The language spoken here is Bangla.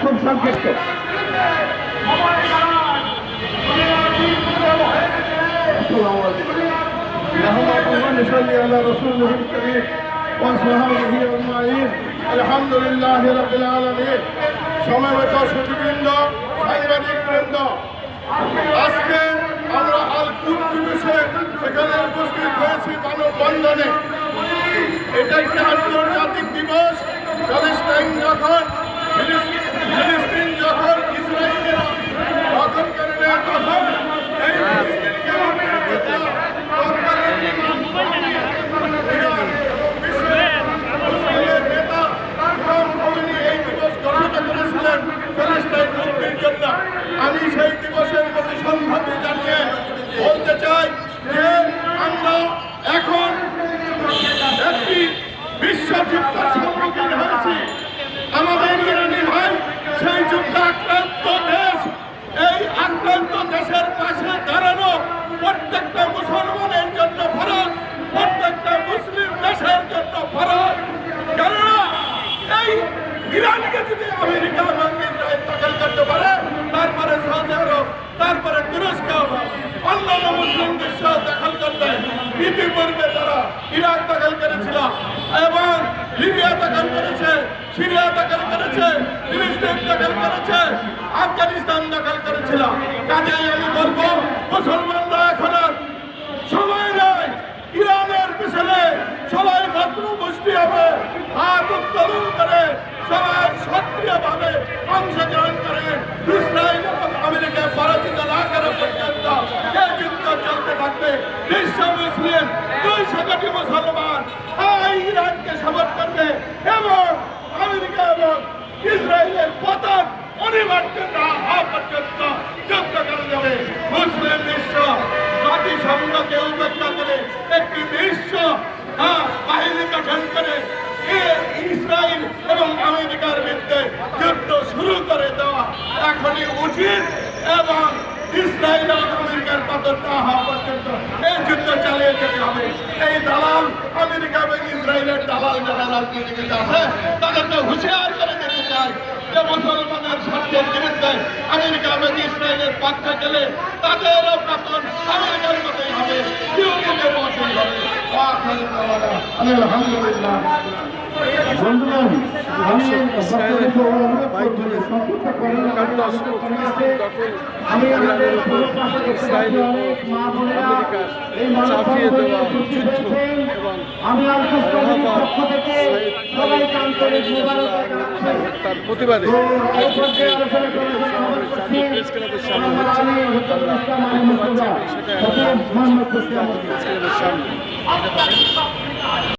খুব সংক্ষিপ্ত। আলহামদুলিল্লাহ রাব্বিল আলামিন। সমবেত সুধীবৃন্দ, সাংবাদিকবৃন্দ, আজকে আমরা আল কুদস দিবসে এখানে উপস্থিত হয়েছি মানববন্ধনে। এটা একটি আন্তর্জাতিক দিবস। প্যালেস্টাইন যখন ফিলিস্তিন যখন ইসরায়েলের দখল করে নেয় তখন এই ফিলিস্তিনকে আমি সেই দিবসের প্রতি সংহতি জানিয়ে বলতে চাই যে আমরা এখন একটি বিশ্বযুদ্ধের সম্মুখীন হয়েছি। আমাদের ইরানি ভাই সেই যুদ্ধ আক্রান্ত দেশ, এই আক্রান্ত দেশের পাশে দাঁড়ানো প্রত্যেকটা মুসলমানের জন্য ফরজ, প্রত্যেকটা মুসলিম দেশের জন্য ফরজ। কেননা এই ইরানকে যদি আমেরিকা এবং ইসরায়েল দখল করতে পারে, তারপরে সৌদি আরব, তারপরে তুরস্ক, অন্যান্য মুসলিম বিশ্ব দখল করতে ইতিপূর্বে তারা ইরাক দখল করেছিল এবং লিবিয়া দখল করেছে, সিরিয়া দখল করেছে, ফিলিস্তিন দখল করেছে, আফগানিস্তান দখল করেছিল। কাজেই আমি বলবো মুসলমানরা এখন আর সময় নয়, ইরানের পিছনে সবাই ভদ্র গোষ্ঠী হবে, হাত উত্তোলন করে সবাই সক্রিয়ভাবে অংশগ্রহণ করে ইসরায়েল এবং আমেরিকা পরাজিত না করা পর্যন্ত এই যুদ্ধ চলতে থাকবে। বিশ্ব মুসলিম 200 কোটি মুসলমান ইরানকে সাপোর্ট করবে এবং আমেরিকা এবং ইসরায়েলের পতন অনিবার্য না হওয়া পর্যন্ত যুদ্ধ করা যাবে। মুসলিম বিশ্ব জাতিসংঘকে উপেক্ষা করে একটি বিশ্ব বাহিনী গঠন করে ইসরায়েল এবং আমেরিকার বিরুদ্ধে যুদ্ধ শুরু করে দেওয়া এখনই উচিত এবং ইসরায়েল এবং আমেরিকার পতন না হওয়া পর্যন্ত এই যুদ্ধ চালিয়ে যেতে হবে। এই দালাল আমেরিকা এবং ইসরায়েলের দালাল যারা রাজনীতিবিদ আছে তাদেরকে হুঁশিয়ার করে দিতে চাই যে মুসলমানের স্বার্থের বিরুদ্ধে আমেরিকা এবং ইসরায়েলের পক্ষে গেলে তাদেরও পতন আমেরিকার মতোই হবে, ইউরোপের মতোই হবে। আলহামদুলিল্লাহ। বন্ধুগণ, আমি আমি আমাদের চাপিয়ে দেওয়া যুদ্ধ এবং তার প্রতিবাদে প্রেস ক্লাবের সামনে হচ্ছে, সেটা প্রেস ক্লাবের সামনে।